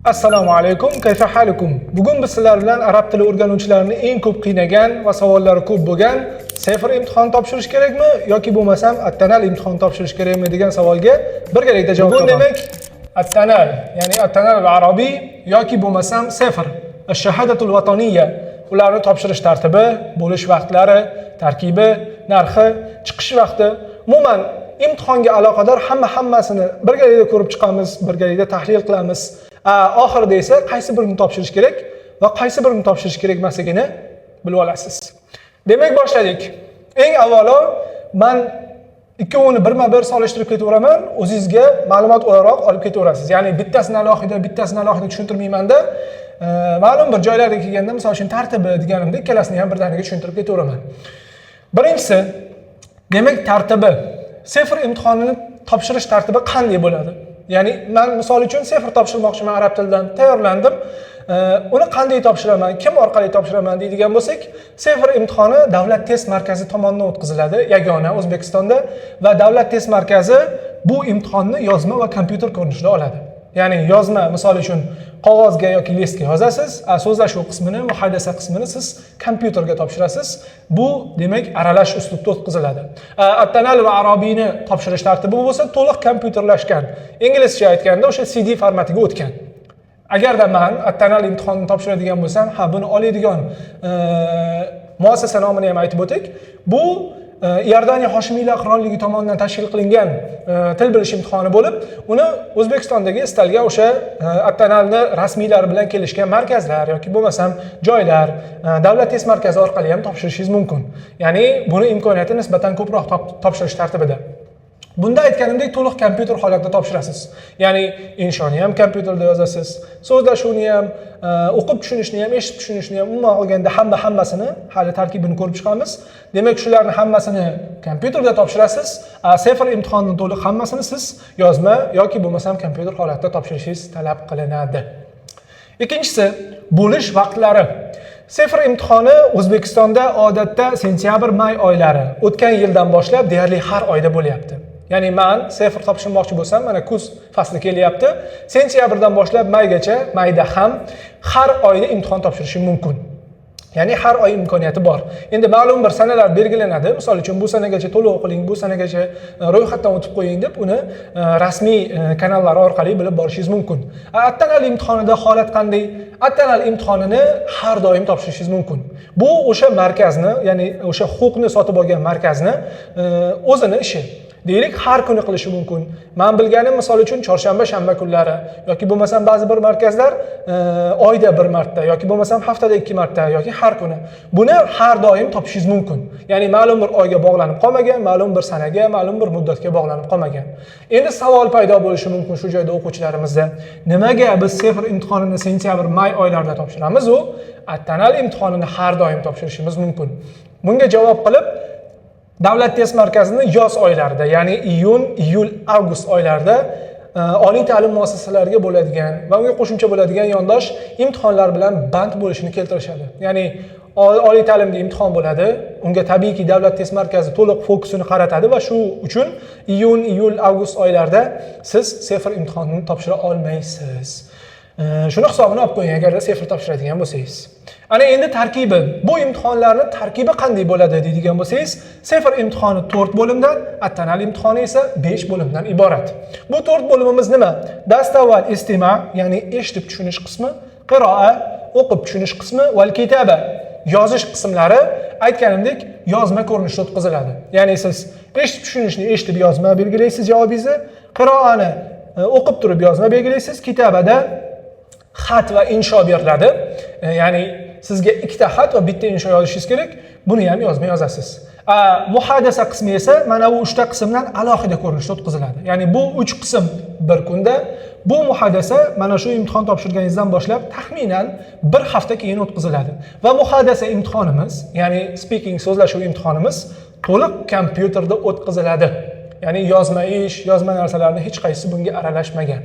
Assalomu alaykum, kayfa halukum? Bugun biz sizlar bilan arab tili o'rganuvchilarini eng ko'p qiynagan va savollari ko'p bo'lgan sefr imtihon topshirish kerakmi yoki bo'lmasam at-tanal imtihon topshirish kerakmi degan savolga birgalikda javob topamiz. Bu demak at-tanal, ya'ni at-tanal al-arabiy yoki bo'lmasam sefr, ash-shahadatul vataniyya, ularni topshirish tartibi, bo'lish vaqtlari, tarkibi, narxi, chiqish vaqti, umuman imtihonga aloqador hammasini birgalikda ko'rib chiqamiz, birgalikda tahlil qilamiz. Oxirida esa qaysi birini topshirish kerak va qaysi birini topshirish kerak emasligini bilib olasiz. Demak, boshladik. Eng avvalo men ikkovini birma-bir solishtirib ketaveraman, o'zingizga ma'lumot o'laroq olib ketaverasiz. Ya'ni bittasini alohida tushuntirmayman-da, ma'lum bir joylarga kelganda, misol uchun tartibi deganimda ikkalasini ham birdaniga tushuntirib ketaveraman. Birinchisi, demak tartibi. Sefr imtihonini topshirish tartibi qanday bo'ladi? Ya'ni men misol uchun sefr topshirmoqchiman, arab tilidan tayyorlandim. Uni qanday topshiraman, kim orqali topshiraman deydigan bo'lsak, sefr imtihoni Davlat test markazi tomonidan o'tkaziladi, yagona O'zbekistonda, va Davlat test markazi bu imtihonni yozma va kompyuter ko'rinishida oladi. Ya'ni yozma, misol uchun qog'ozga yoki listga yozasiz, so'zlashuv qismini, muhaddasa qismini siz kompyuterga topshirasiz. Bu demak aralash uslubda o'tkaziladi. At-tanal va arabiyni topshirish tartibi bo'lsa to'liq kompyuterlashgan. Inglizcha aytganda o'sha CD formatiga o'tgan. Agarda men at-tanal imtihonini topshiradigan bo'lsam, buni oladigan muassasa nomini ham aytib o'tdik. Bu Iordaniya Hoshimiylar qirolligi tomonidan tashkil qilingan til bilish imtihoni bo'lib, uni O'zbekistondagi istalgan o'sha at-tanalni rasmiylar bilan kelishgan markazlar yoki bo'lmasam joylar, davlat test markazi orqali ham topshirishingiz mumkin. Ya'ni buni imkoniyati nisbatan ko'proq topshirish tartibida. Bunda aytganimdek to'liq kompyuter holatda topshirasiz. Ya'ni inshoni ham kompyuterda yozasiz, so'zlashuvni ham, o'qib tushunishni ham, eshitib tushunishni ham, umuman olganda hammasini hali tarkibini ko'rib chiqamiz. Demak, shularni hammasini kompyuterda topshirasiz. Sefr imtihonining to'liq hammasini siz yozma yoki bo'lmasam kompyuter holatda topshirishingiz talab qilinadi. Ikkinchisi, bo'lish vaqtlari. Sefr imtihoni O'zbekistonda odatda sentyabr-may oylari, o'tgan yildan boshlab deyarli har oyda bo'lyapti. Ya'ni men sefr topshirmoqchi bo'lsam, mana kuz fasli kelyapti. Sentyabrdan boshlab maygacha, mayda ham har oyda imtihon topshirishim mumkin. Ya'ni har oy imkoniyati bor. Endi ma'lum bir sanalar belgilanadi. Misol uchun bu sanagacha to'lov qiling, bu sanagacha ro'yxatdan o'tib qo'ying deb uni rasmiy kanallar orqali bilib borishingiz mumkin. At-tanal imtihonida holat qanday? At-tanal imtihonini har doim topshirishingiz mumkin. Bu o'sha markazni, ya'ni o'sha huquqni sotib olgan markazni o'zini ishi. Deylik, har kuni qilishi mumkin. Men bilganim, misol uchun chorshanba, shanba kunlari yoki bo'lmasam ba'zi bir markazlar oyda bir marta yoki bo'lmasam haftada 2 marta yoki har kuni. Buni har doim topishingiz mumkin. Ya'ni ma'lum bir oyga bog'lanib qolmagan, ma'lum bir sanaga, ma'lum bir muddatga bog'lanib qolmagan. Endi savol paydo bo'lishi mumkin shu joyda o'quvchilarimizda. Nimaga biz sefr imtihonini sentyabr-may oylarida topshiramiz u at-tanal imtihonini har doim topshirishimiz mumkin? Bunga javob qilib, Davlat test markazini yoz oylarida, ya'ni iyun, iyul, avgust oylarida oliy ta'lim muassasalariga bo'ladigan va unga qo'shimcha bo'ladigan yondosh imtihonlar bilan band bo'lishini keltirishadi. Ya'ni oliy ta'limga imtihon bo'ladi, unga tabiiyki davlat test markazi to'liq fokusini qaratadi va shu uchun iyun, iyul, avgust oylarida siz sefr imtihonini topshira olmaysiz. Shuni hisobini olib qo'ying agarda sefr topshiradigan bo'lsangiz. Ana endi tarkibi, bu imtihonlarni tarkibi qanday bo'ladi deydigan bo'lsangiz, sefr imtihoni 4 bo'limdan, at-tanal imtihoni esa 5 bo'limdan iborat. Bu 4 bo'limimiz nima? Dastavval istima, ya'ni eshitib tushunish qismi, qiroa, o'qib tushunish qismi va kitaba, yozish qismlari aytganimdek yozma ko'rinishda o'tkaziladi. Ya'ni siz eshitib tushunishni eshitib yozma belgilaysiz javobingizni, qiroani o'qib turib yozma belgilaysiz, kitabada xat va insho beriladi. Ya'ni sizga 2 ta xat va 1 ta insho yozishingiz kerak. Buni ham yozma yozasiz. Muhaddasa qismi esa mana bu 3 ta qismdan alohida ko'rinishda o'tkaziladi. Ya'ni bu 3 qism bir kunda, bu muhaddasa mana shu imtihon topshirganingizdan boshlab taxminan 1 hafta keyin o'tkaziladi. Va muhaddasa imtihonimiz, ya'ni speaking so'zlashuv imtihonimiz to'liq kompyuterda o'tkaziladi. Ya'ni yozma ish, yozma narsalarni hech qaysi bunga aralashmagan.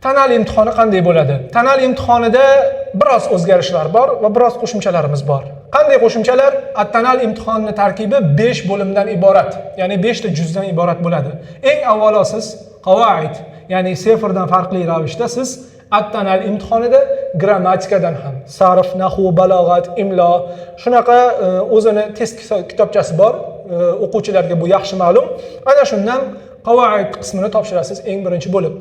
Tanal imtihoni qanday bo'ladi? Tanal imtihonida biroz o'zgarishlar bor va biroz qo'shimchalarimiz bor. Qanday qo'shimchalar? At-tanal imtihonining tarkibi 5 bo'limdan iborat, ya'ni 5 ta juzdan iborat bo'ladi. Eng avvalo siz qavoid, ya'ni sefrdan farqli ravishda siz At-tanal imtihonida grammatikadan ham, sarf, nahvu, balog'at, imlo, shunaqa o'zini test kitobchasi bor. O'quvchilarga bu yaxshi ma'lum. Ana shundan qavoid qismini topshirasiz eng birinchi bo'lib.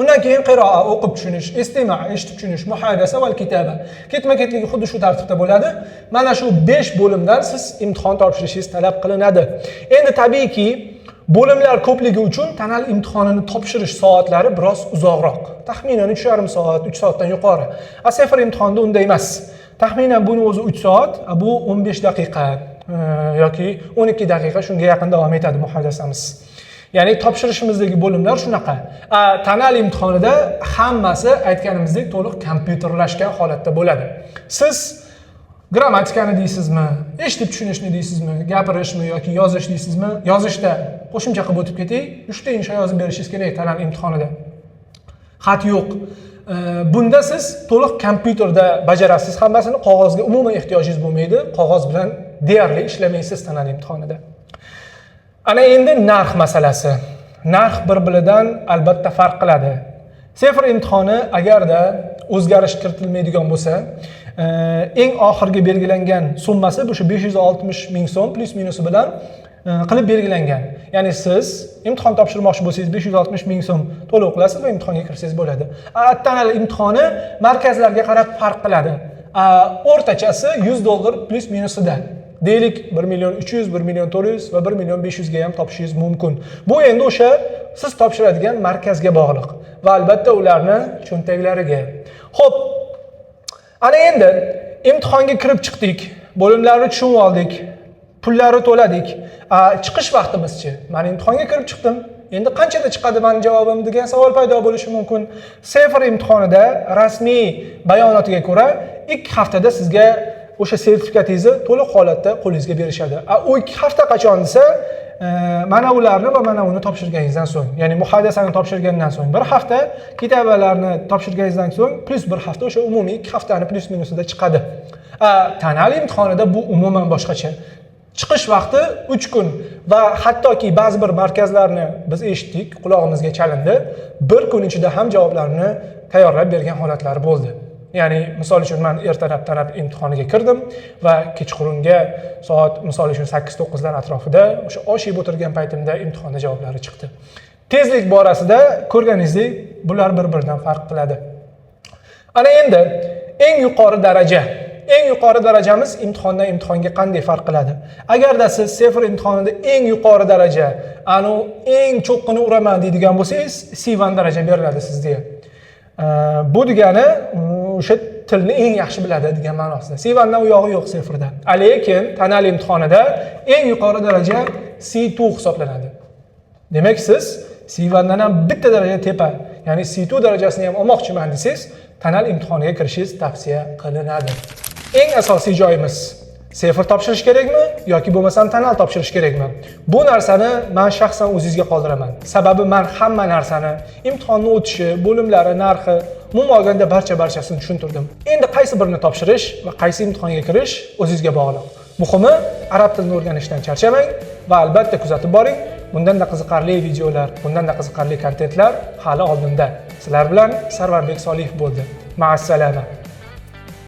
Undan keyin qiroa, o'qib tushunish, istima, eshitib tushunish, muhadasa va kitaba. Ketma-ketligi xuddi shu tartibda bo'ladi. Mana shu 5 bo'limdan siz imtihon topshirishingiz talab qilinadi. Endi tabiiyki, bo'limlar ko'pligi uchun tanal imtihonini topshirish soatlari biroz uzoqroq. Taxminan 3,5 soat, 3 soatdan yuqori. Sefar imtihonida unday emas. Taxminan buni o'zi 3 soat, bu 15 daqiqa yoki 12 daqiqa shunga yaqin davom etadi muhadasamiz. Ya'ni topshirishimizdagi bo'limlar shunaqa. Tanal imtihonida hammasi aytganimizdek to'liq kompyuterlashgan holatda bo'ladi. Siz grammatikani deysizmi, eshitib tushunishni deysizmi, gapirishmi yoki yozish deysizmi? Yozishda qo'shimcha qilib o'tib ketay, 3 ta insho yozib berishingiz kerak tanal imtihonida. Xat yo'q. Bunda siz to'liq kompyuterda bajarasiz hammasini, qog'ozga umuman ehtiyojingiz bo'lmaydi. Qog'oz bilan deyarli ishlamaysiz tanal imtihonida. Ana endi narx masalasi. Narx bir-biridan albatta farq qiladi. Sefar imtihoni agarda o'zgarish kiritilmaydigan bo'lsa, eng oxirgi belgilangan summasi bu shu 560 ming so'm plus minusi bilan qilib belgilangan. Ya'ni siz imtihon topshirmoqchi bo'lsangiz 560 ming so'm to'lov qilasiz va imtihonga kirsangiz bo'ladi. Tanal imtihoni markazlarga qarab farq qiladi. O'rtachasi $100 plus minusida. Deylik 1.300.000, 1.400.000 va 1.500.000 ga ham topishingiz mumkin. Bu endi o'sha siz topshiradigan markazga bog'liq va albatta ularni cho'ntaklariga. Xo'p, ana endi imtihonga kirib chiqdik, bo'limlarni tushunib oldik, pullarni to'ladik. Chiqish vaqtimizchi? Men imtihonga kirib chiqdim. Endi qanchada chiqadi mening javobim degan savol paydo bo'lishi mumkin. Sefar imtihonida rasmiy bayonotiga ko'ra 2 haftada sizga o'sha sertifikatingizni to'liq holatda qo'lingizga berishadi. U 2 hafta qachon desa, mana ularni va mana uni topshirganingizdan so'ng, ya'ni muhadasani topshirgandan so'ng 1 hafta, kitabalarni topshirganingizdan so'ng plus 1 hafta o'sha umumiy 2 haftani plus minusida chiqadi. Tanal imtihonida bu umuman boshqacha. Chiqish vaqti 3 kun va hattoki ba'zi bir markazlarni biz eshitdik, quloqimizga chalindi. 1 kun ichida ham javoblarni tayyorlab bergan holatlari bo'ldi. Ya'ni misol uchun men ertalab tanal imtihoniga kirdim va kechqurunga soat misol uchun 8-9 lar atrofida o'sha osh yeb o'tirgan paytimda imtihonda javoblari chiqdi. Tezlik borasida ko'rganingizdek, bular bir-biridan farq qiladi. Ana endi eng yuqori daraja. Eng yuqori darajamiz imtihondan imtihonga qanday farq qiladi? Agarda siz sefar imtihonida eng yuqori daraja, eng cho'qqini uraman deydigan bo'lsangiz, C1 daraja beriladi sizga. Bu degani o'sha tilni eng yaxshi biladi degan ma'nosida. C1 dan u yog'i yo'q sefarda. Lekin tanal imtihonida eng yuqori daraja C2 hisoblanadi. Demak siz C1 dan ham bitta daraja tepa, ya'ni C2 darajasini ham olmoqchiman desangiz, tanal imtihoniga kirishingiz tavsiya qilinadi. Eng asosiy joyimiz sefar topshirish kerakmi yoki bo'lmasam tanal topshirish kerakmi? Bu narsani men shaxsan o'zingizga qoldiraman. Sababi men hamma narsani, imtihonni o'tishi, bo'limlari, narxi, umuman olganda barchasini tushuntirdim. Endi qaysi birini topshirish va qaysi imtihonga kirish o'zingizga bog'liq. Muhimi, arab tilini o'rganishdan charchamang va albatta kuzatib boring. Bundan da qiziqarli videolar, bundan da qiziqarli kontentlar hali oldinda. Sizlar bilan Sarvarbek Soliyev bo'ldi. Ma'assalama.